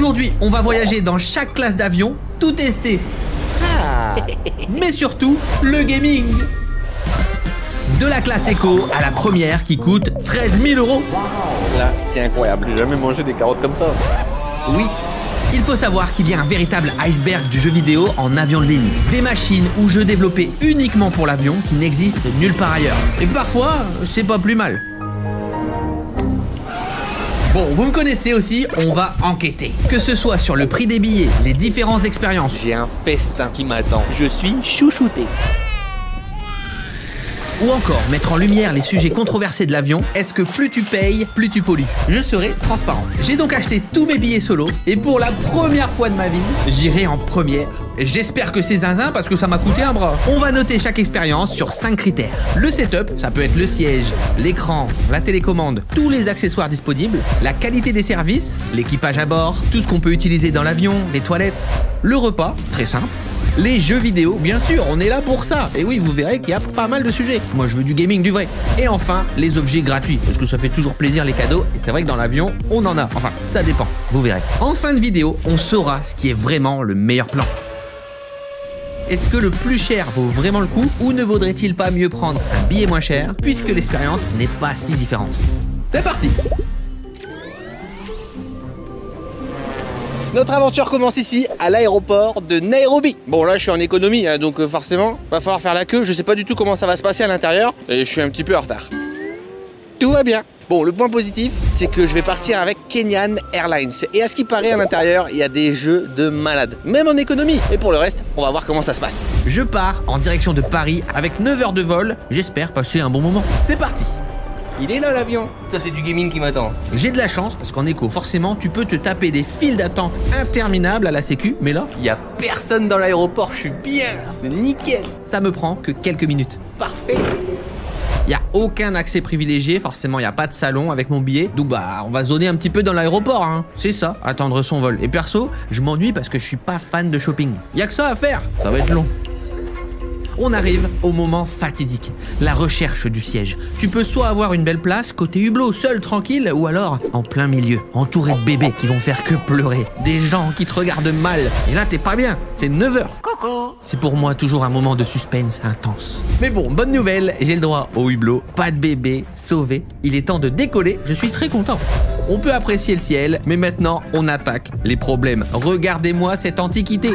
Aujourd'hui, on va voyager dans chaque classe d'avion, tout tester. Mais surtout, le gaming. De la classe éco à la première qui coûte 13 000 €. Là, c'est incroyable. J'ai jamais mangé des carottes comme ça. Oui. Il faut savoir qu'il y a un véritable iceberg du jeu vidéo en avion de ligne. Des machines ou jeux développés uniquement pour l'avion qui n'existent nulle part ailleurs. Et parfois, c'est pas plus mal. Bon, vous me connaissez aussi, on va enquêter. Que ce soit sur le prix des billets, les différences d'expérience. J'ai un festin qui m'attend. Je suis chouchouté. Ou encore mettre en lumière les sujets controversés de l'avion. Est-ce que plus tu payes, plus tu pollues? Je serai transparent. J'ai donc acheté tous mes billets solo et pour la première fois de ma vie, j'irai en première. J'espère que c'est zinzin parce que ça m'a coûté un bras. On va noter chaque expérience sur 5 critères. Le setup, ça peut être le siège, l'écran, la télécommande, tous les accessoires disponibles, la qualité des services, l'équipage à bord, tout ce qu'on peut utiliser dans l'avion, les toilettes, le repas, très simple. Les jeux vidéo, bien sûr, on est là pour ça. Et oui, vous verrez qu'il y a pas mal de sujets. Moi, je veux du gaming du vrai. Et enfin, les objets gratuits, parce que ça fait toujours plaisir les cadeaux. Et c'est vrai que dans l'avion, on en a. Enfin, ça dépend, vous verrez. En fin de vidéo, on saura ce qui est vraiment le meilleur plan. Est-ce que le plus cher vaut vraiment le coup ou ne vaudrait-il pas mieux prendre un billet moins cher puisque l'expérience n'est pas si différente? C'est parti! Notre aventure commence ici, à l'aéroport de Nairobi. Bon, là, je suis en économie, hein, donc forcément, va falloir faire la queue. Je sais pas du tout comment ça va se passer à l'intérieur et je suis un petit peu en retard. Tout va bien. Bon, le point positif, c'est que je vais partir avec Kenyan Airlines. Et à ce qui paraît, à l'intérieur, il y a des jeux de malades, même en économie. Et pour le reste, on va voir comment ça se passe. Je pars en direction de Paris avec 9 heures de vol. J'espère passer un bon moment. C'est parti! Il est là l'avion. Ça, c'est du gaming qui m'attend. J'ai de la chance parce qu'en éco, forcément, tu peux te taper des files d'attente interminables à la sécu. Mais là, Il y a personne dans l'aéroport, je suis bien. Nickel. ça me prend que quelques minutes. Parfait. Il n'y a aucun accès privilégié, forcément il n'y a pas de salon avec mon billet. Donc bah on va zoner un petit peu dans l'aéroport, hein. C'est ça, attendre son vol. Et perso, je m'ennuie parce que je suis pas fan de shopping. Il y a que ça à faire, ça va être long. On arrive au moment fatidique, la recherche du siège. Tu peux soit avoir une belle place côté hublot, seul, tranquille, ou alors en plein milieu, entouré de bébés qui vont faire que pleurer, des gens qui te regardent mal. Et là t'es pas bien, c'est 9 heures. Coucou. C'est pour moi toujours un moment de suspense intense. Mais bon, bonne nouvelle, j'ai le droit au hublot, pas de bébé, sauvé. Il est temps de décoller, je suis très content. On peut apprécier le ciel, mais maintenant on attaque les problèmes. Regardez-moi cette antiquité.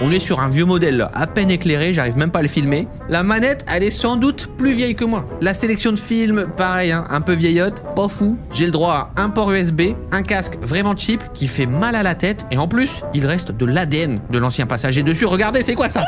On est sur un vieux modèle là, à peine éclairé, j'arrive même pas à le filmer. La manette, elle est sans doute plus vieille que moi. La sélection de films, pareil, hein, un peu vieillotte, pas fou. J'ai le droit à un port USB, un casque vraiment cheap qui fait mal à la tête. Et en plus, il reste de l'ADN de l'ancien passager dessus. Regardez, c'est quoi ça?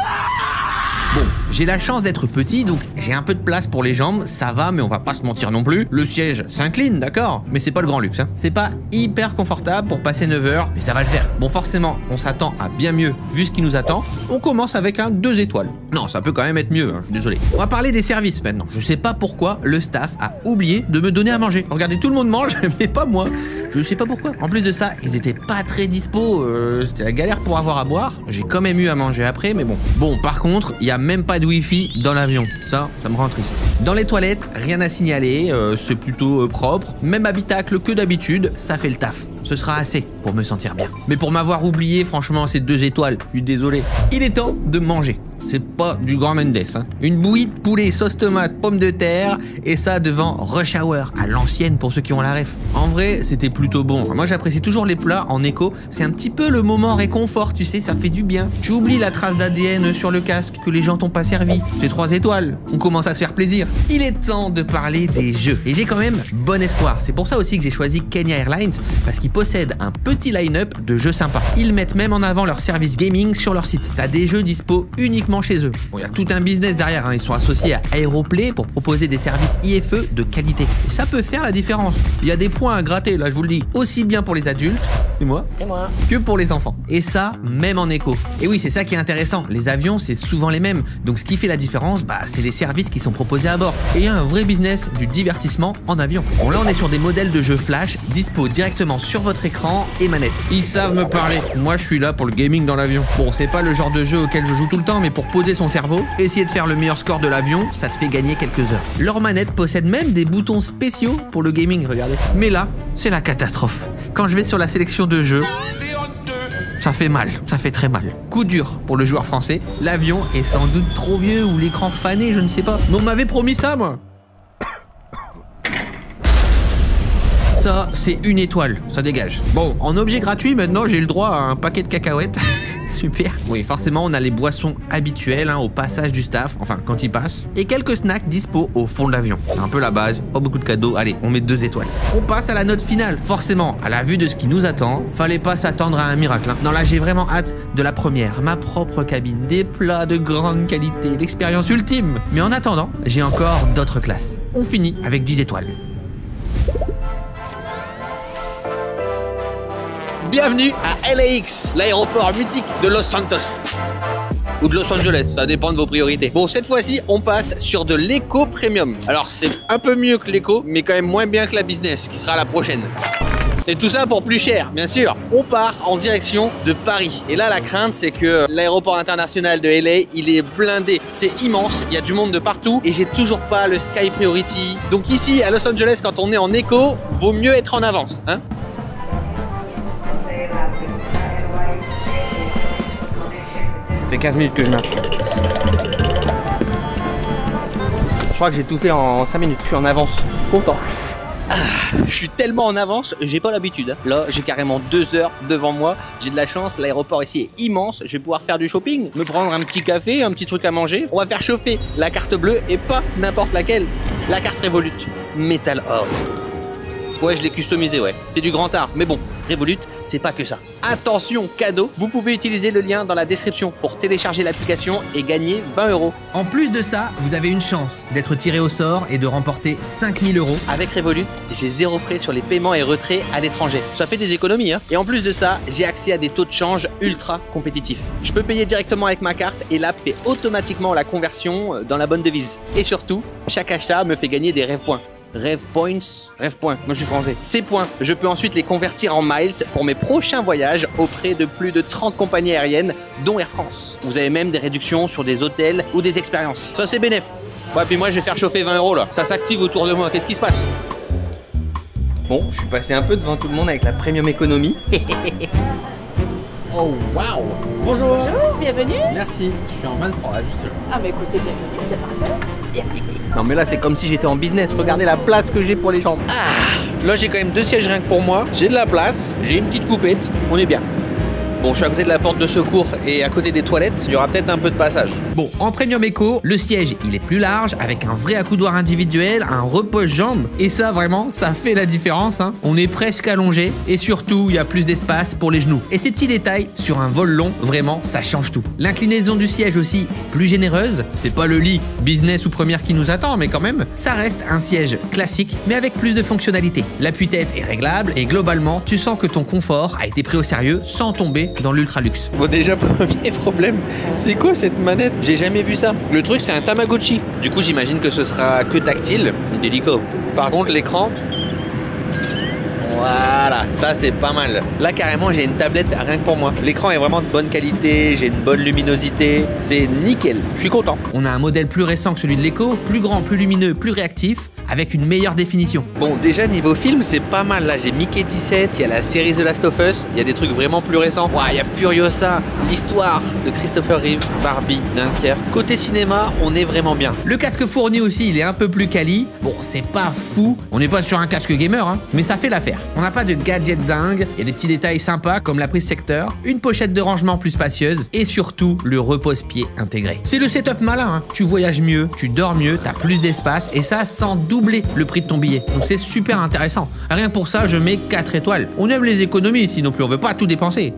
Bon, j'ai la chance d'être petit, donc j'ai un peu de place pour les jambes, ça va, mais on va pas se mentir non plus. Le siège s'incline, d'accord, mais c'est pas le grand luxe, hein. C'est pas hyper confortable pour passer 9 heures, mais ça va le faire. Bon, forcément, on s'attend à bien mieux vu ce qui nous attend. On commence avec un 2 étoiles. Non, ça peut quand même être mieux, hein, je suis désolé. On va parler des services maintenant. Je sais pas pourquoi le staff a oublié de me donner à manger. Regardez, tout le monde mange, mais pas moi. Je sais pas pourquoi. En plus de ça, ils étaient pas très dispo, c'était la galère pour avoir à boire. J'ai quand même eu à manger après, mais bon. Bon, par contre, il y a même pas de wifi dans l'avion. Ça me rend triste. Dans les toilettes, rien à signaler, c'est plutôt propre. Même habitacle que d'habitude, ça fait le taf. Ce sera assez pour me sentir bien. Mais pour m'avoir oublié, franchement, ces 2 étoiles, je suis désolé. Il est temps de manger. C'est pas du grand Mendes, hein. Une bouillie de poulet, sauce tomate, pommes de terre, et ça devant Rush Hour, à l'ancienne pour ceux qui ont la ref. En vrai, c'était plutôt bon. Moi, j'apprécie toujours les plats en éco. C'est un petit peu le moment réconfort, tu sais, ça fait du bien. Tu oublies la trace d'ADN sur le casque que les gens t'ont pas servi. C'est 3 étoiles. On commence à se faire plaisir. Il est temps de parler des jeux. Et j'ai quand même bon espoir. C'est pour ça aussi que j'ai choisi Kenya Airlines, parce qu'ils possèdent un petit line-up de jeux sympas. Ils mettent même en avant leur service gaming sur leur site. T'as des jeux dispo uniquement chez eux. Bon, il y a tout un business derrière, hein. Ils sont associés à Aeroplay pour proposer des services IFE de qualité. Et ça peut faire la différence. Il y a des points à gratter, là, je vous le dis. Aussi bien pour les adultes, c'est moi, que pour les enfants. Et ça, même en éco. Et oui, c'est ça qui est intéressant. Les avions, c'est souvent les mêmes. Donc ce qui fait la différence, bah, c'est les services qui sont proposés à bord. Et il y a un vrai business du divertissement en avion. Bon, là, on est sur des modèles de jeux flash, dispo directement sur votre écran et manette. Ils savent me parler. Moi, je suis là pour le gaming dans l'avion. Bon, c'est pas le genre de jeu auquel je joue tout le temps, mais pour poser son cerveau, essayer de faire le meilleur score de l'avion, ça te fait gagner quelques heures. Leur manette possède même des boutons spéciaux pour le gaming, regardez. Mais là, c'est la catastrophe. Quand je vais sur la sélection de jeu. Ça fait mal, ça fait très mal. Coup dur pour le joueur français. L'avion est sans doute trop vieux ou l'écran fané, je ne sais pas. Mais on m'avait promis ça, moi. Ça, c'est une étoile, ça dégage. Bon, en objet gratuit, maintenant, j'ai eu le droit à un paquet de cacahuètes. Super. Oui, forcément, on a les boissons habituelles au passage du staff, enfin, quand il passe. Et quelques snacks dispo au fond de l'avion. C'est un peu la base, pas beaucoup de cadeaux. Allez, on met 2 étoiles. On passe à la note finale. Forcément, à la vue de ce qui nous attend, fallait pas s'attendre à un miracle. Non, là, j'ai vraiment hâte de la première. Ma propre cabine, des plats de grande qualité, l'expérience ultime. Mais en attendant, j'ai encore d'autres classes. On finit avec 10 étoiles. Bienvenue à LAX, l'aéroport mythique de Los Santos. Ou de Los Angeles, ça dépend de vos priorités. Bon, cette fois-ci, on passe sur de l'éco premium. Alors, c'est un peu mieux que l'éco, mais quand même moins bien que la business, qui sera la prochaine. Et tout ça pour plus cher, bien sûr. On part en direction de Paris. Et là, la crainte, c'est que l'aéroport international de LA, il est blindé. C'est immense, il y a du monde de partout et j'ai toujours pas le Sky Priority. Donc ici, à Los Angeles, quand on est en éco, vaut mieux être en avance, hein. Ça fait 15 minutes que je marche. Je crois que j'ai tout fait en 5 minutes. Je suis en avance. Content. Je suis tellement en avance, j'ai pas l'habitude. Là, j'ai carrément 2 heures devant moi. J'ai de la chance, l'aéroport ici est immense. Je vais pouvoir faire du shopping, me prendre un petit café, un petit truc à manger. On va faire chauffer la carte bleue et pas n'importe laquelle. La carte Revolut. Metal Or. Ouais, je l'ai customisé, ouais. C'est du grand art. Mais bon, Revolut, c'est pas que ça. Attention, cadeau, vous pouvez utiliser le lien dans la description pour télécharger l'application et gagner 20 €. En plus de ça, vous avez une chance d'être tiré au sort et de remporter 5 000 €. Avec Revolut, j'ai 0 frais sur les paiements et retraits à l'étranger. Ça fait des économies, hein. Et en plus de ça, j'ai accès à des taux de change ultra compétitifs. Je peux payer directement avec ma carte et l'app fait automatiquement la conversion dans la bonne devise. Et surtout, chaque achat me fait gagner des rêve points. Rêve points, rêve points, moi je suis français. Ces points, je peux ensuite les convertir en miles pour mes prochains voyages auprès de plus de 30 compagnies aériennes, dont Air France. Vous avez même des réductions sur des hôtels ou des expériences. Ça c'est bénef. Ouais, puis moi je vais faire chauffer 20 € là. Ça s'active autour de moi, qu'est-ce qui se passe? Bon, je suis passé un peu devant tout le monde avec la premium économie. Oh waouh! Bonjour! Bonjour, bienvenue. Merci, je suis en 23 là, juste là. Ah bah écoutez, bienvenue, c'est parfait. Non mais là c'est comme si j'étais en business, regardez la place que j'ai pour les jambes. Ah, là j'ai quand même 2 sièges rien que pour moi. J'ai de la place, j'ai une petite coupette, on est bien. Bon, je suis à côté de la porte de secours et à côté des toilettes, il y aura peut-être un peu de passage. Bon, en Premium Eco, le siège, il est plus large, avec un vrai accoudoir individuel, un repose-jambes. Et ça, vraiment, ça fait la différence, hein. On est presque allongé et surtout, il y a plus d'espace pour les genoux. Et ces petits détails, sur un vol long, vraiment, ça change tout. L'inclinaison du siège aussi, plus généreuse. C'est pas le lit business ou première qui nous attend, mais quand même, ça reste un siège classique, mais avec plus de fonctionnalités. L'appui-tête est réglable et globalement, tu sens que ton confort a été pris au sérieux sans tomber dans l'ultra luxe. Bon, déjà, premier problème, c'est quoi cette manette? J'ai jamais vu ça. Le truc, c'est un Tamagotchi. Du coup, j'imagine que ce sera que tactile, délicat. Par contre, l'écran... Voilà, ça c'est pas mal. Là carrément j'ai une tablette rien que pour moi. L'écran est vraiment de bonne qualité, j'ai une bonne luminosité, c'est nickel, je suis content. On a un modèle plus récent que celui de l'Eco, plus grand, plus lumineux, plus réactif, avec une meilleure définition. Bon, déjà niveau film c'est pas mal. Là j'ai Mickey 17, il y a la série The Last of Us, il y a des trucs vraiment plus récents. Ouah, il y a Furiosa, l'histoire de Christopher Reeve, Barbie, Dunkerque. Côté cinéma, on est vraiment bien. Le casque fourni aussi, il est un peu plus quali. Bon, c'est pas fou, on n'est pas sur un casque gamer, hein, mais ça fait l'affaire. On n'a pas de gadgets dingues, il y a des petits détails sympas comme la prise secteur, une pochette de rangement plus spacieuse et surtout le repose-pied intégré. C'est le setup malin, hein. Tu voyages mieux, tu dors mieux, t'as plus d'espace et ça sans doubler le prix de ton billet. Donc c'est super intéressant. Rien pour ça, je mets 4 étoiles. On aime les économies ici non plus, on veut pas tout dépenser.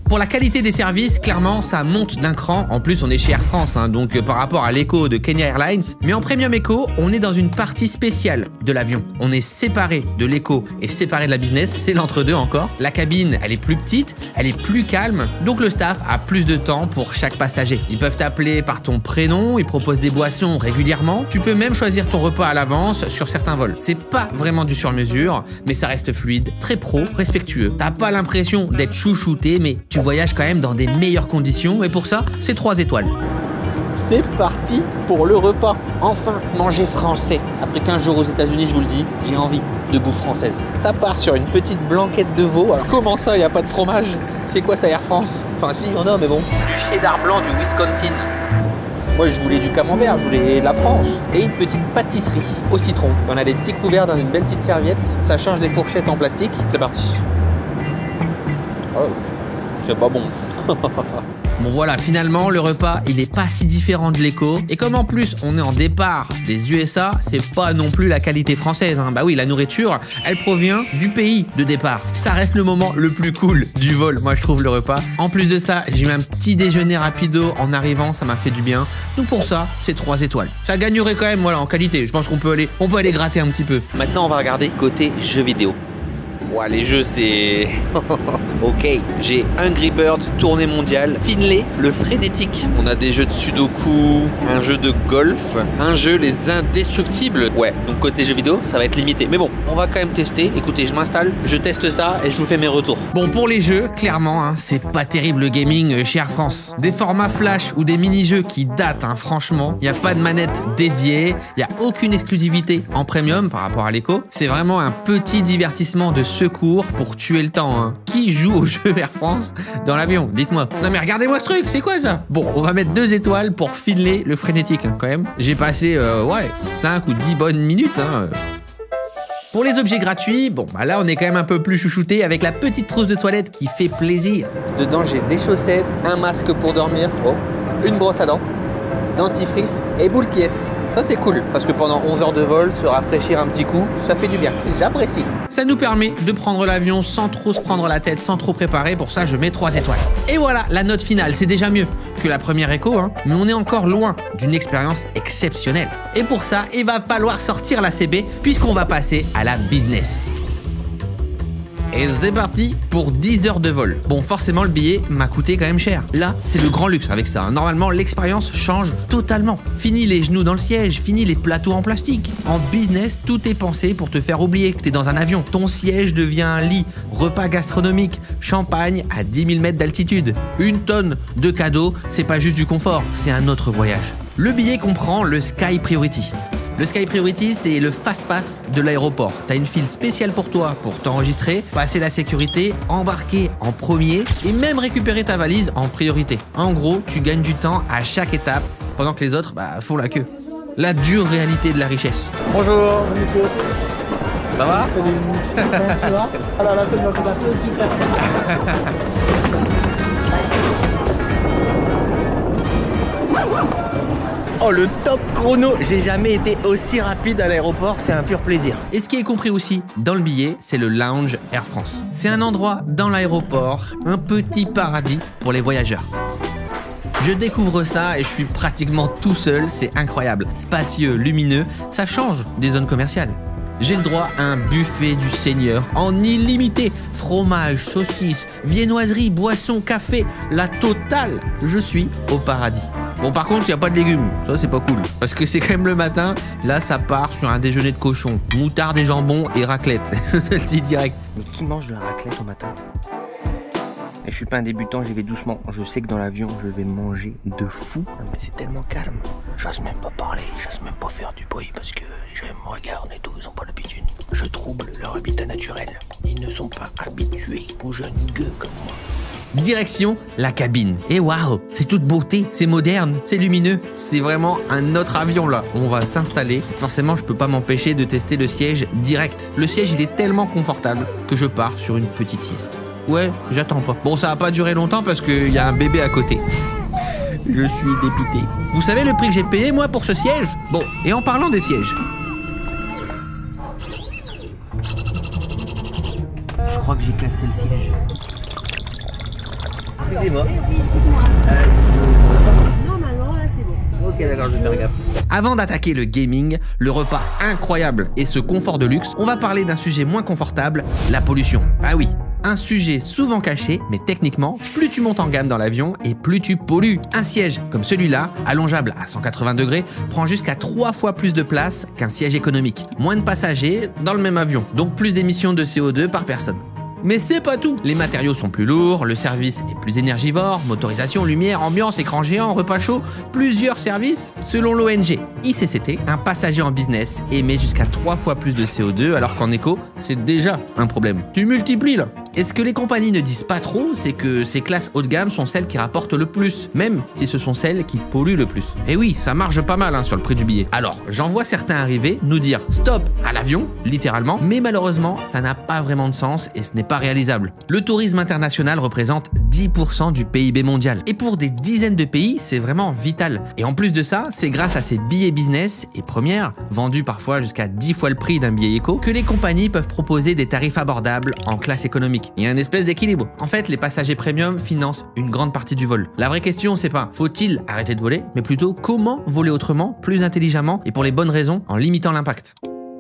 Pour la qualité des services, clairement, ça monte d'un cran. En plus, on est chez Air France, hein, donc par rapport à l'Eco de Kenya Airlines. Mais en Premium Eco, on est dans une partie spéciale de l'avion. On est séparé de l'Eco et séparé de la business. C'est l'entre-deux encore. La cabine, elle est plus petite, elle est plus calme. Donc le staff a plus de temps pour chaque passager. Ils peuvent t'appeler par ton prénom, ils proposent des boissons régulièrement. Tu peux même choisir ton repas à l'avance sur certains vols. C'est pas vraiment du sur-mesure, mais ça reste fluide, très pro, respectueux. T'as pas l'impression d'être chouchouté, mais tu voyages quand même dans des meilleures conditions et pour ça, c'est 3 étoiles. C'est parti pour le repas. Enfin, manger français. Après 15 jours aux États-Unis, je vous le dis, j'ai envie. de bouffe française. Ça part sur une petite blanquette de veau. Alors comment ça, il n'y a pas de fromage? C'est quoi ça, Air France? Enfin si, il y en a, mais bon. Du cheddar blanc du Wisconsin. Moi, je voulais du camembert, je voulais la France. Et une petite pâtisserie au citron. On a des petits couverts dans une belle petite serviette. Ça change des fourchettes en plastique. C'est parti. Oh, c'est pas bon. Bon voilà, finalement, le repas, il est pas si différent de l'éco. Et comme en plus, on est en départ des USA, c'est pas non plus la qualité française, hein. Bah oui, la nourriture, elle provient du pays de départ. Ça reste le moment le plus cool du vol, moi je trouve, le repas. En plus de ça, j'ai eu un petit déjeuner rapido en arrivant, ça m'a fait du bien. Donc pour ça, c'est 3 étoiles. Ça gagnerait quand même, voilà, en qualité. Je pense qu'on peut aller gratter un petit peu. Maintenant, on va regarder côté jeux vidéo. Ouais, les jeux, c'est... Ok, j'ai Angry Birds, tournée mondiale, Finlay, le frénétique. On a des jeux de sudoku, un jeu de golf, un jeu les indestructibles. Ouais, donc côté jeux vidéo, ça va être limité. Mais bon, on va quand même tester. Écoutez, je m'installe, je teste ça et je vous fais mes retours. Bon, pour les jeux, clairement, hein, c'est pas terrible le gaming chez Air France. Des formats flash ou des mini-jeux qui datent, hein, franchement. Il n'y a pas de manette dédiée, il n'y a aucune exclusivité en premium par rapport à l'éco. C'est vraiment un petit divertissement de secours pour tuer le temps, hein. Qui joue au jeu Air France dans l'avion? Dites-moi. Non mais regardez-moi ce truc, c'est quoi ça? Bon, on va mettre 2 étoiles pour Finlay le frénétique, hein, quand même. J'ai passé, 5 ou 10 bonnes minutes, hein. Pour les objets gratuits, bon bah là on est quand même un peu plus chouchouté avec la petite trousse de toilette qui fait plaisir. Dedans, j'ai des chaussettes, un masque pour dormir, une brosse à dents, dentifrice et boule qui est. Ça c'est cool, parce que pendant 11 heures de vol, se rafraîchir un petit coup, ça fait du bien. J'apprécie. Ça nous permet de prendre l'avion sans trop se prendre la tête, sans trop préparer. Pour ça, je mets 3 étoiles. Et voilà, la note finale, c'est déjà mieux que la première éco, hein, mais on est encore loin d'une expérience exceptionnelle. Et pour ça, il va falloir sortir la CB, puisqu'on va passer à la business. Et c'est parti pour 10 heures de vol. Bon, forcément, le billet m'a coûté quand même cher. Là, c'est le grand luxe avec ça. Normalement, l'expérience change totalement. Fini les genoux dans le siège, fini les plateaux en plastique. En business, tout est pensé pour te faire oublier que t'es dans un avion. Ton siège devient un lit, repas gastronomique, champagne à 10 000 mètres d'altitude. 1 tonne de cadeaux, c'est pas juste du confort, c'est un autre voyage. Le billet comprend le Sky Priority. Le Sky Priority, c'est le fast-pass de l'aéroport. T'as une file spéciale pour toi pour t'enregistrer, passer la sécurité, embarquer en premier et même récupérer ta valise en priorité. En gros, tu gagnes du temps à chaque étape pendant que les autres font la queue. La dure réalité de la richesse. Bonjour, monsieur. Ça va? Oh, le top chrono! J'ai jamais été aussi rapide à l'aéroport, c'est un pur plaisir. Et ce qui est compris aussi dans le billet, c'est le lounge Air France. C'est un endroit dans l'aéroport, un petit paradis pour les voyageurs. Je découvre ça et je suis pratiquement tout seul, c'est incroyable. Spacieux, lumineux, ça change des zones commerciales. J'ai le droit à un buffet du Seigneur en illimité. Fromage, saucisses, viennoiseries, boissons, café, la totale. Je suis au paradis. Bon, par contre, il n'y a pas de légumes. Ça, c'est pas cool. Parce que c'est quand même le matin. Là, ça part sur un déjeuner de cochon. Moutarde et jambon et raclette. Je te le dis direct. Mais qui mange de la raclette au matin? Et je suis pas un débutant, j'y vais doucement. Je sais que dans l'avion, je vais manger de fou. Mais c'est tellement calme. J'ose même pas parler, j'ose même pas faire du bruit parce que les gens me regardent et tout, ils ont pas l'habitude. Je trouble leur habitat naturel. Ils ne sont pas habitués aux jeunes gueux comme moi. Direction la cabine. Et waouh, c'est toute beauté, c'est moderne, c'est lumineux. C'est vraiment un autre avion là. On va s'installer. Forcément, je peux pas m'empêcher de tester le siège direct. Le siège, il est tellement confortable que je pars sur une petite sieste. Ouais, j'attends pas. Bon, ça va pas durer longtemps parce qu'il y a un bébé à côté. Je suis dépité. Vous savez le prix que j'ai payé moi pour ce siège? Bon, et en parlant des sièges. Je crois que j'ai cassé le siège. Excusez-moi. Normalement, là, c'est bon. Ok, d'accord, je vais faire gaffe. Avant d'attaquer le gaming, le repas incroyable et ce confort de luxe, on va parler d'un sujet moins confortable, la pollution. Ah oui, un sujet souvent caché, mais techniquement, plus tu montes en gamme dans l'avion et plus tu pollues. Un siège comme celui-là, allongeable à 180 degrés, prend jusqu'à 3 fois plus de place qu'un siège économique. Moins de passagers dans le même avion, donc plus d'émissions de CO2 par personne. Mais c'est pas tout. Les matériaux sont plus lourds, le service est plus énergivore, motorisation, lumière, ambiance, écran géant, repas chaud, plusieurs services. Selon l'ONG ICCT, un passager en business émet jusqu'à 3 fois plus de CO2 alors qu'en éco, c'est déjà un problème. Tu multiplies là. Et ce que les compagnies ne disent pas trop, c'est que ces classes haut de gamme sont celles qui rapportent le plus, même si ce sont celles qui polluent le plus. Et oui, ça marche pas mal sur le prix du billet. Alors, j'en vois certains arriver, nous dire stop à l'avion, littéralement, mais malheureusement, ça n'a pas vraiment de sens et ce n'est pas réalisable. Le tourisme international représente 10% du PIB mondial. Et pour des dizaines de pays, c'est vraiment vital. Et en plus de ça, c'est grâce à ces billets business et premières, vendus parfois jusqu'à 10 fois le prix d'un billet éco, que les compagnies peuvent proposer des tarifs abordables en classe économique. Il y a une espèce d'équilibre. En fait, les passagers premium financent une grande partie du vol. La vraie question, c'est pas faut-il arrêter de voler, mais plutôt comment voler autrement, plus intelligemment et pour les bonnes raisons, en limitant l'impact.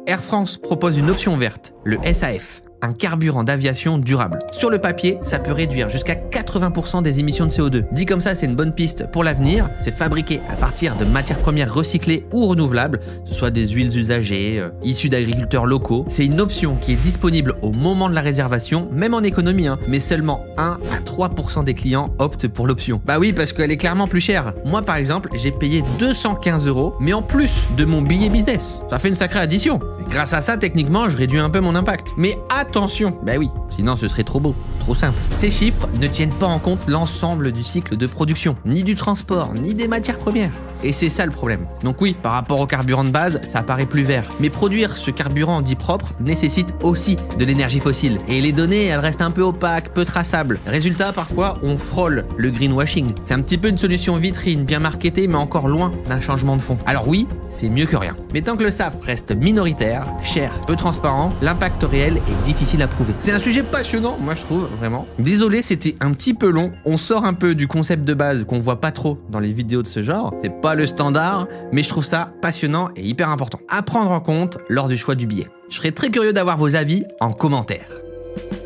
Air France propose une option verte, le SAF. Un carburant d'aviation durable. Sur le papier, ça peut réduire jusqu'à 80% des émissions de CO2. Dit comme ça, c'est une bonne piste pour l'avenir. C'est fabriqué à partir de matières premières recyclées ou renouvelables, que ce soit des huiles usagées, issues d'agriculteurs locaux. C'est une option qui est disponible au moment de la réservation, même en économie, mais seulement 1 à 3% des clients optent pour l'option. Bah oui, parce qu'elle est clairement plus chère. Moi, par exemple, j'ai payé 215 €, mais en plus de mon billet business. Ça fait une sacrée addition. Et grâce à ça, techniquement, je réduis un peu mon impact. Mais attention, bah oui, sinon ce serait trop beau, trop simple. Ces chiffres ne tiennent pas en compte l'ensemble du cycle de production, ni du transport, ni des matières premières. Et c'est ça le problème. Donc oui, par rapport au carburant de base, ça paraît plus vert. Mais produire ce carburant dit propre nécessite aussi de l'énergie fossile. Et les données, elles restent un peu opaques, peu traçables. Résultat, parfois, on frôle le greenwashing. C'est un petit peu une solution vitrine, bien marketée, mais encore loin d'un changement de fond. Alors oui, c'est mieux que rien. Mais tant que le SAF reste minoritaire, cher, peu transparent, l'impact réel est difficile à prouver. C'est un sujet passionnant, moi je trouve, vraiment. Désolé, c'était un petit peu long. On sort un peu du concept de base qu'on voit pas trop dans les vidéos de ce genre. C'est pas le standard, mais je trouve ça passionnant et hyper important à prendre en compte lors du choix du billet. Je serais très curieux d'avoir vos avis en commentaire.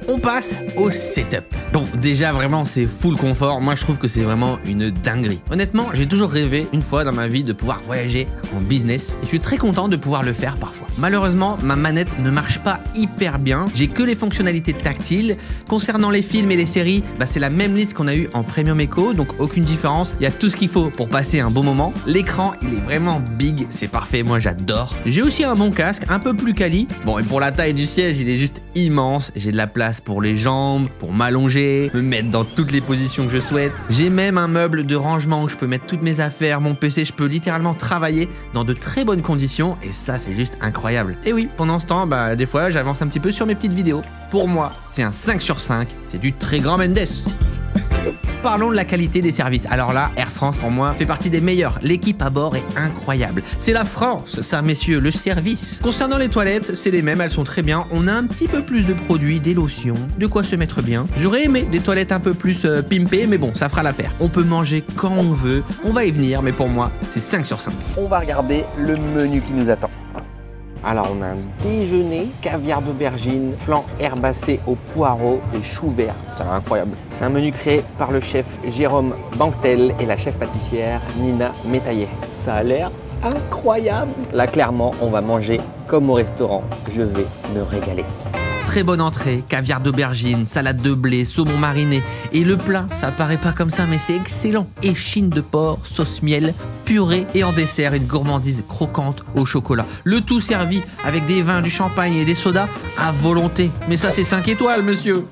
On passe au setup. Bon, déjà vraiment c'est full confort. Moi je trouve que c'est vraiment une dinguerie. Honnêtement, j'ai toujours rêvé une fois dans ma vie de pouvoir voyager en business et je suis très content de pouvoir le faire parfois. Malheureusement, ma manette ne marche pas hyper bien. J'ai que les fonctionnalités tactiles. Concernant les films et les séries, c'est la même liste qu'on a eu en Premium Eco, donc aucune différence. Il y a tout ce qu'il faut pour passer un bon moment. L'écran, il est vraiment big, c'est parfait, moi j'adore. J'ai aussi un bon casque, un peu plus quali. Bon, et pour la taille du siège, il est juste immense. J'ai de la place pour les jambes, pour m'allonger, me mettre dans toutes les positions que je souhaite. J'ai même un meuble de rangement où je peux mettre toutes mes affaires, mon PC, je peux littéralement travailler dans de très bonnes conditions et ça c'est juste incroyable. Et oui, pendant ce temps, des fois j'avance un petit peu sur mes petites vidéos. Pour moi, c'est un 5 sur 5, c'est du très grand Mendes. Parlons de la qualité des services. Alors là, Air France, pour moi, fait partie des meilleurs. L'équipe à bord est incroyable. C'est la France, ça, messieurs, le service. Concernant les toilettes, c'est les mêmes, elles sont très bien. On a un petit peu plus de produits, des lotions, de quoi se mettre bien. J'aurais aimé des toilettes un peu plus pimpées, mais bon, ça fera l'affaire. On peut manger quand on veut, on va y venir, mais pour moi, c'est 5 sur 5. On va regarder le menu qui nous attend. Alors on a un déjeuner, caviar d'aubergine, flan herbacé au poireau et chou vert. Ça a l'air incroyable. C'est un menu créé par le chef Jérôme Banquetel et la chef pâtissière Nina Métaillet. Ça a l'air incroyable. Là clairement, on va manger comme au restaurant. Je vais me régaler. Très bonne entrée, caviar d'aubergine, salade de blé, saumon mariné. Et le plat, ça paraît pas comme ça, mais c'est excellent. Échine de porc, sauce miel, purée et en dessert, une gourmandise croquante au chocolat. Le tout servi avec des vins, du champagne et des sodas à volonté. Mais ça, c'est 5 étoiles, monsieur.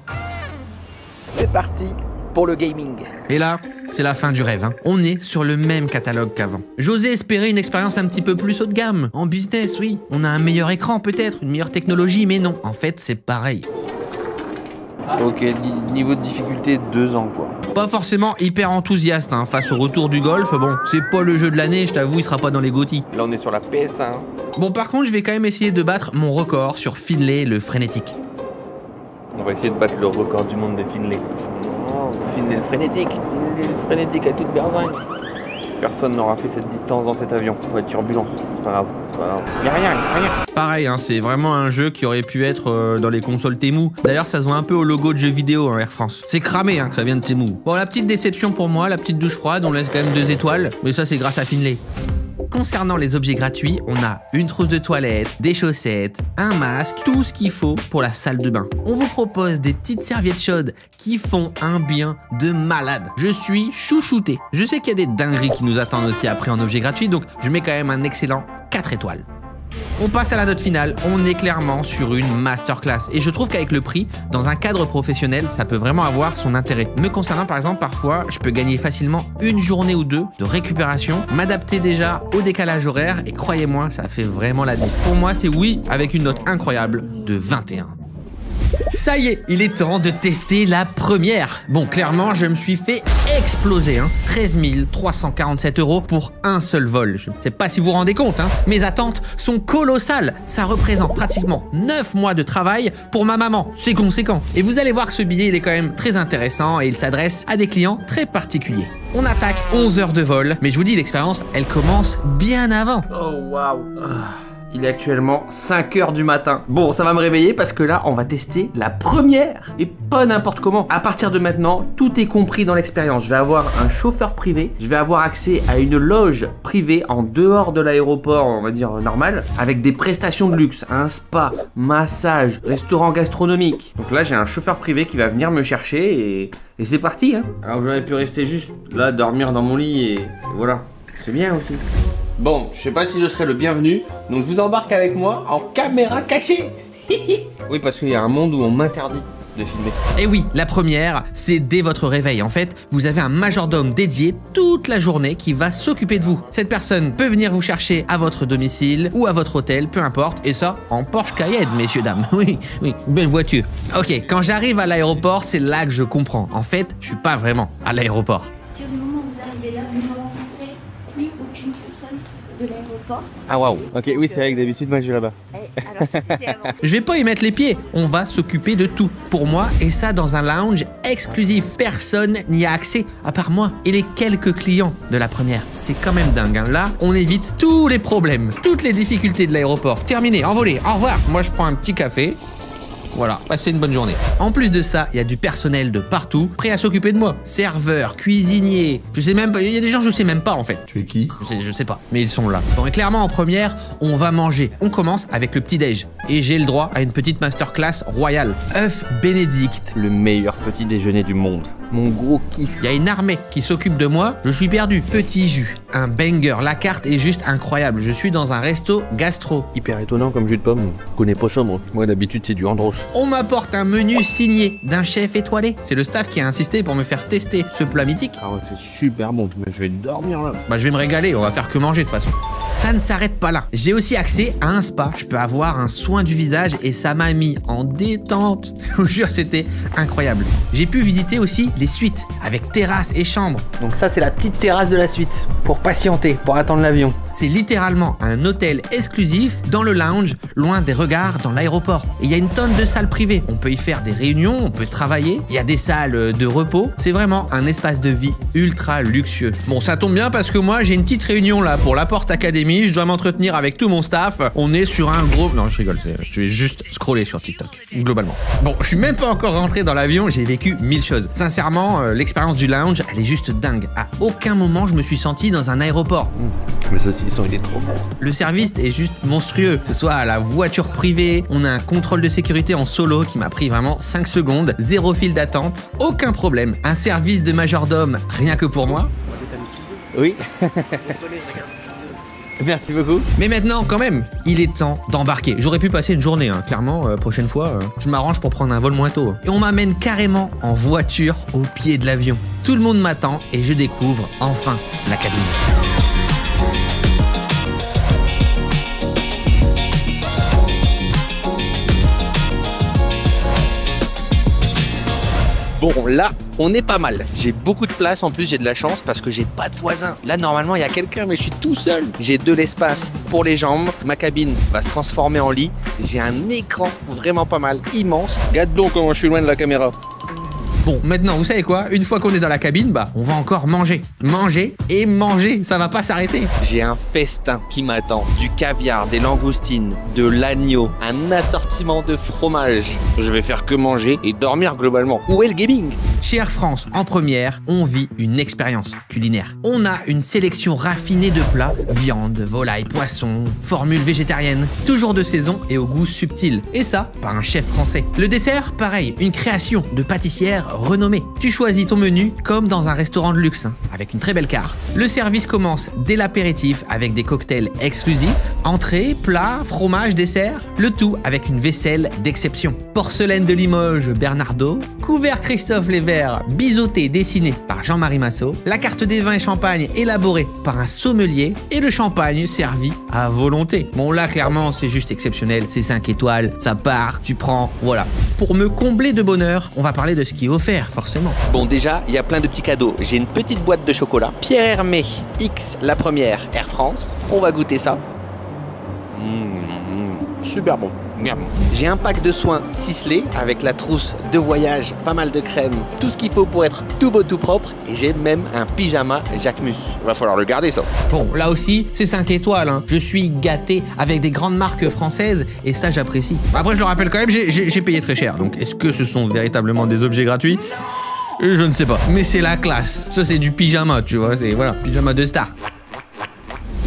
C'est parti pour le gaming. Et là, c'est la fin du rêve. On est sur le même catalogue qu'avant. J'osais espérer une expérience un petit peu plus haut de gamme. En business, oui. On a un meilleur écran peut-être, une meilleure technologie, mais non. En fait, c'est pareil. Ok, niveau de difficulté, 2 ans quoi. Pas forcément hyper enthousiaste face au retour du golf. Bon, c'est pas le jeu de l'année, je t'avoue, il sera pas dans les GOTY. Là on est sur la PS1. Bon, par contre, je vais quand même essayer de battre mon record sur Finlay, le frénétique. On va essayer de battre le record du monde de Finlay. Oh, Finlay le frénétique. Finlay le frénétique à toute berzingue. Personne n'aura fait cette distance dans cet avion. Ouais, turbulence, c'est pas grave. Y'a rien. Pareil, c'est vraiment un jeu qui aurait pu être dans les consoles Temu. D'ailleurs, ça se voit un peu au logo de jeux vidéo, Air France. C'est cramé que ça vient de Temu. Bon, la petite déception pour moi, la petite douche froide, on laisse quand même 2 étoiles. Mais ça, c'est grâce à Finlay. Concernant les objets gratuits, on a une trousse de toilette, des chaussettes, un masque, tout ce qu'il faut pour la salle de bain. On vous propose des petites serviettes chaudes qui font un bien de malade. Je suis chouchouté. Je sais qu'il y a des dingueries qui nous attendent aussi après en objets gratuits, donc je mets quand même un excellent 4 étoiles. On passe à la note finale, on est clairement sur une masterclass et je trouve qu'avec le prix, dans un cadre professionnel, ça peut vraiment avoir son intérêt. Me concernant par exemple, parfois, je peux gagner facilement une journée ou deux de récupération, m'adapter déjà au décalage horaire et croyez-moi, ça fait vraiment la diff. Pour moi, c'est oui, avec une note incroyable de 21. Ça y est, il est temps de tester la première. Bon, clairement, je me suis fait exploser, 13 347 € pour un seul vol. Je ne sais pas si vous vous rendez compte, Mes attentes sont colossales. Ça représente pratiquement 9 mois de travail pour ma maman. C'est conséquent. Et vous allez voir que ce billet, il est quand même très intéressant et il s'adresse à des clients très particuliers. On attaque 11 heures de vol, mais je vous dis, l'expérience, elle commence bien avant. Oh waouh. Il est actuellement 5 h du matin. Bon, ça va me réveiller parce que là, on va tester la première. Et pas n'importe comment. À partir de maintenant, tout est compris dans l'expérience. Je vais avoir un chauffeur privé. Je vais avoir accès à une loge privée en dehors de l'aéroport, on va dire normal, avec des prestations de luxe. Un spa, massage, restaurant gastronomique. Donc là, j'ai un chauffeur privé qui va venir me chercher et c'est parti. Alors j'aurais pu rester juste là, dormir dans mon lit et voilà. C'est bien aussi. Bon, je sais pas si je serai le bienvenu, donc je vous embarque avec moi en caméra cachée. Oui, parce qu'il y a un monde où on m'interdit de filmer. Et oui, la première, c'est dès votre réveil. En fait, vous avez un majordome dédié toute la journée qui va s'occuper de vous. Cette personne peut venir vous chercher à votre domicile ou à votre hôtel, peu importe, et ça en Porsche Cayenne, messieurs, dames. Oui, belle voiture. Ok, quand j'arrive à l'aéroport, c'est là que je comprends. En fait, je suis pas vraiment à l'aéroport. Du moment où vous arrivez là, vous ne rencontrez plus aucune personne de l'aéroport. Ah waouh. Ok, oui, c'est vrai que d'habitude, moi je vais là-bas. Alors ça c'était avant. Je vais pas y mettre les pieds, on va s'occuper de tout. Pour moi, et ça dans un lounge exclusif. Personne n'y a accès, à part moi et les quelques clients de la première. C'est quand même dingue, Là, on évite tous les problèmes, toutes les difficultés de l'aéroport. Terminé, envolé, au revoir. Moi, je prends un petit café. Voilà, passez une bonne journée. En plus de ça, il y a du personnel de partout, prêt à s'occuper de moi. Serveurs, cuisiniers, je sais même pas, il y a des gens que je sais même pas en fait. Tu es qui? Je sais pas, mais ils sont là. Bon, et clairement en première, on va manger. On commence avec le petit-déj. Et j'ai le droit à une petite masterclass royale. œuf bénédicte. Le meilleur petit déjeuner du monde. Mon gros kiff. Il y a une armée qui s'occupe de moi, je suis perdu. Petit jus, un banger, la carte est juste incroyable. Je suis dans un resto gastro. Hyper étonnant comme jus de pomme. Je connais pas ça moi. Moi d'habitude c'est du Andros. On m'apporte un menu signé d'un chef étoilé. C'est le staff qui a insisté pour me faire tester ce plat mythique. Ah ouais, c'est super bon. Mais je vais dormir là. Bah je vais me régaler, on va faire que manger de toute façon. Ça ne s'arrête pas là. J'ai aussi accès à un spa. Je peux avoir un soin du visage et ça m'a mis en détente. Je vous jure, c'était incroyable. J'ai pu visiter aussi les suites avec terrasse et chambre. Donc ça c'est la petite terrasse de la suite. Pour patienter, pour attendre l'avion. C'est littéralement un hôtel exclusif dans le lounge, loin des regards dans l'aéroport. Et il y a une tonne de salles privées. On peut y faire des réunions, on peut travailler. Il y a des salles de repos. C'est vraiment un espace de vie ultra luxueux. Bon, ça tombe bien parce que moi, j'ai une petite réunion là pour la Porte Academy. Je dois m'entretenir avec tout mon staff. On est sur un gros... Non, je rigole. Je vais juste scroller sur TikTok, globalement. Bon, je suis même pas encore rentré dans l'avion. J'ai vécu 1000 choses. Sincèrement, l'expérience du lounge, elle est juste dingue. À aucun moment, je me suis senti dans un aéroport. Le saucisson, il est trop bon. Le service est juste monstrueux. Que ce soit à la voiture privée, on a un contrôle de sécurité en solo qui m'a pris vraiment 5 secondes, 0 file d'attente, aucun problème. Un service de majordome rien que pour moi. Oui. Merci beaucoup. Mais maintenant, quand même, il est temps d'embarquer. J'aurais pu passer une journée, clairement, prochaine fois, je m'arrange pour prendre un vol moins tôt. Et on m'amène carrément en voiture au pied de l'avion. Tout le monde m'attend et je découvre enfin la cabine. Bon, là, on est pas mal. J'ai beaucoup de place, en plus j'ai de la chance parce que j'ai pas de voisin. Là, normalement, il y a quelqu'un, mais je suis tout seul. J'ai de l'espace pour les jambes. Ma cabine va se transformer en lit. J'ai un écran vraiment pas mal, immense. Regarde donc comment je suis loin de la caméra. Bon, maintenant, vous savez quoi? Une fois qu'on est dans la cabine, bah, on va encore manger. Manger et manger, ça va pas s'arrêter. J'ai un festin qui m'attend. Du caviar, des langoustines, de l'agneau, un assortiment de fromage. Je vais faire que manger et dormir globalement. Où est le gaming? Chez Air France, en première, on vit une expérience culinaire. On a une sélection raffinée de plats, viande, volaille, poisson, formules végétariennes, toujours de saison et au goût subtil. Et ça, par un chef français. Le dessert, pareil, une création de pâtissière renommée. Tu choisis ton menu comme dans un restaurant de luxe, hein, avec une très belle carte. Le service commence dès l'apéritif avec des cocktails exclusifs, entrée, plat, fromage, dessert, le tout avec une vaisselle d'exception. Porcelaine de Limoges, Bernardo, couvert Christophe Lévert, biseauté dessiné par Jean-Marie Massot, la carte des vins et champagne élaborée par un sommelier et le champagne servi à volonté. Bon là clairement c'est juste exceptionnel, c'est 5 étoiles, ça part, tu prends, voilà. Pour me combler de bonheur, on va parler de ce qui est offert forcément. Bon, déjà, il y a plein de petits cadeaux. J'ai une petite boîte de chocolat. Pierre Hermé X, la première, Air France. On va goûter ça. Super bon. J'ai un pack de soins Sisley avec la trousse de voyage, pas mal de crème, tout ce qu'il faut pour être tout beau, tout propre. Et j'ai même un pyjama Jacquemus. Va falloir le garder ça. Bon, là aussi, c'est 5 étoiles. Hein. Je suis gâté avec des grandes marques françaises et ça, j'apprécie. Après, je le rappelle quand même, j'ai payé très cher. Donc, est-ce que ce sont véritablement des objets gratuits ? Je ne sais pas. Mais c'est la classe. Ça, c'est du pyjama, tu vois. C'est, voilà, pyjama de star.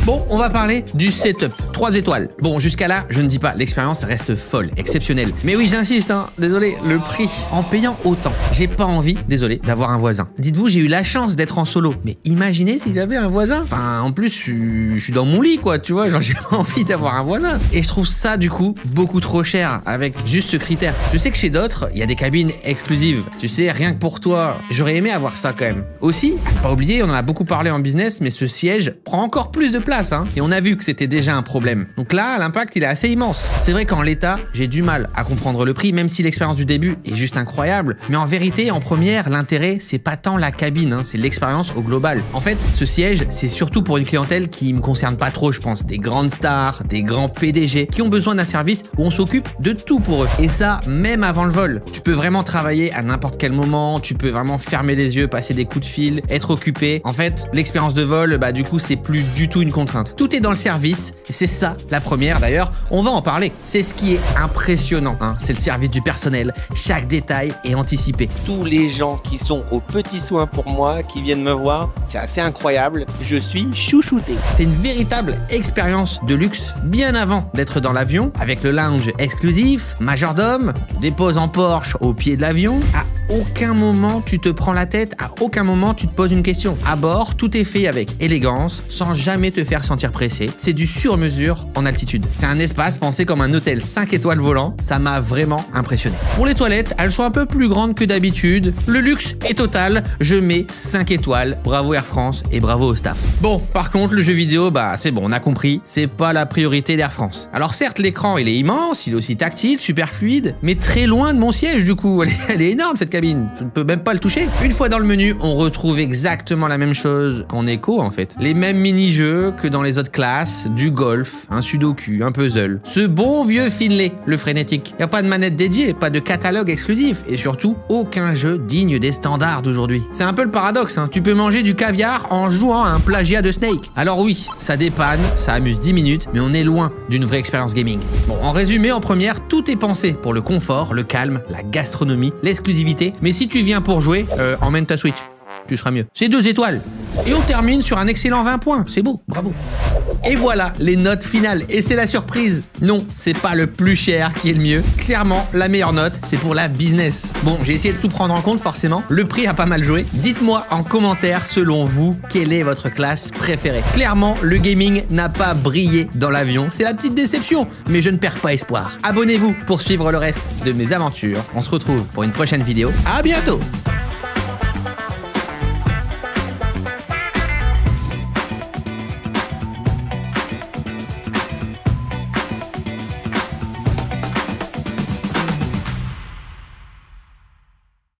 Bon, on va parler du setup. 3 étoiles. Bon, jusqu'à là, je ne dis pas, l'expérience reste folle, exceptionnelle. Mais oui, j'insiste, hein, désolé, le prix. En payant autant, j'ai pas envie, désolé, d'avoir un voisin. Dites-vous, j'ai eu la chance d'être en solo. Mais imaginez si j'avais un voisin. Enfin, en plus, je suis dans mon lit, quoi, tu vois, genre j'ai pas envie d'avoir un voisin. Et je trouve ça, du coup, beaucoup trop cher, avec juste ce critère. Je sais que chez d'autres, il y a des cabines exclusives. Tu sais, rien que pour toi. J'aurais aimé avoir ça quand même. Aussi, à ne pas oublier, on en a beaucoup parlé en business, mais ce siège prend encore plus de place. Hein. Et on a vu que c'était déjà un problème. Donc là, l'impact, il est assez immense. C'est vrai qu'en l'état, j'ai du mal à comprendre le prix, même si l'expérience du début est juste incroyable. Mais en vérité, en première, l'intérêt, c'est pas tant la cabine, hein, c'est l'expérience au global. En fait, ce siège, c'est surtout pour une clientèle qui me concerne pas trop, je pense. Des grandes stars, des grands PDG, qui ont besoin d'un service où on s'occupe de tout pour eux. Et ça, même avant le vol. Tu peux vraiment travailler à n'importe quel moment, tu peux vraiment fermer les yeux, passer des coups de fil, être occupé. En fait, l'expérience de vol, bah du coup, c'est plus du tout une contrainte. Tout est dans le service, et c'est ça la première d'ailleurs, on va en parler. C'est ce qui est impressionnant, hein. C'est le service du personnel, chaque détail est anticipé. Tous les gens qui sont aux petits soins pour moi, qui viennent me voir, c'est assez incroyable, je suis chouchouté. C'est une véritable expérience de luxe, bien avant d'être dans l'avion, avec le lounge exclusif, majordome, dépose en Porsche au pied de l'avion. À aucun moment tu te prends la tête, à aucun moment tu te poses une question. À bord, tout est fait avec élégance, sans jamais te faire sentir pressé. C'est du sur-mesure en altitude. C'est un espace pensé comme un hôtel 5 étoiles volant. Ça m'a vraiment impressionné. Pour les toilettes, elles sont un peu plus grandes que d'habitude. Le luxe est total. Je mets 5 étoiles. Bravo Air France et bravo au staff. Bon, par contre, le jeu vidéo, bah c'est bon, on a compris. C'est pas la priorité d'Air France. Alors certes, l'écran, il est immense, il est aussi tactile, super fluide, mais très loin de mon siège du coup. Elle est énorme cette cabine. Je ne peux même pas le toucher. Une fois dans le menu, on retrouve exactement la même chose qu'en éco en fait. Les mêmes mini-jeux que dans les autres classes, du golf, un sudoku, un puzzle. Ce bon vieux Finlay, le frénétique. Y a pas de manette dédiée, pas de catalogue exclusif et surtout aucun jeu digne des standards d'aujourd'hui. C'est un peu le paradoxe, hein. Tu peux manger du caviar en jouant à un plagiat de Snake. Alors oui, ça dépanne, ça amuse 10 minutes, mais on est loin d'une vraie expérience gaming. Bon, en résumé, en première, tout est pensé pour le confort, le calme, la gastronomie, l'exclusivité. Mais si tu viens pour jouer, emmène ta Switch. Tu seras mieux. C'est 2 étoiles. Et on termine sur un excellent 20 points. C'est beau, bravo. Et voilà les notes finales. Et c'est la surprise. Non, c'est pas le plus cher qui est le mieux. Clairement, la meilleure note, c'est pour la business. Bon, j'ai essayé de tout prendre en compte, forcément. Le prix a pas mal joué. Dites-moi en commentaire, selon vous, quelle est votre classe préférée. Clairement, le gaming n'a pas brillé dans l'avion. C'est la petite déception, mais je ne perds pas espoir. Abonnez-vous pour suivre le reste de mes aventures. On se retrouve pour une prochaine vidéo. À bientôt!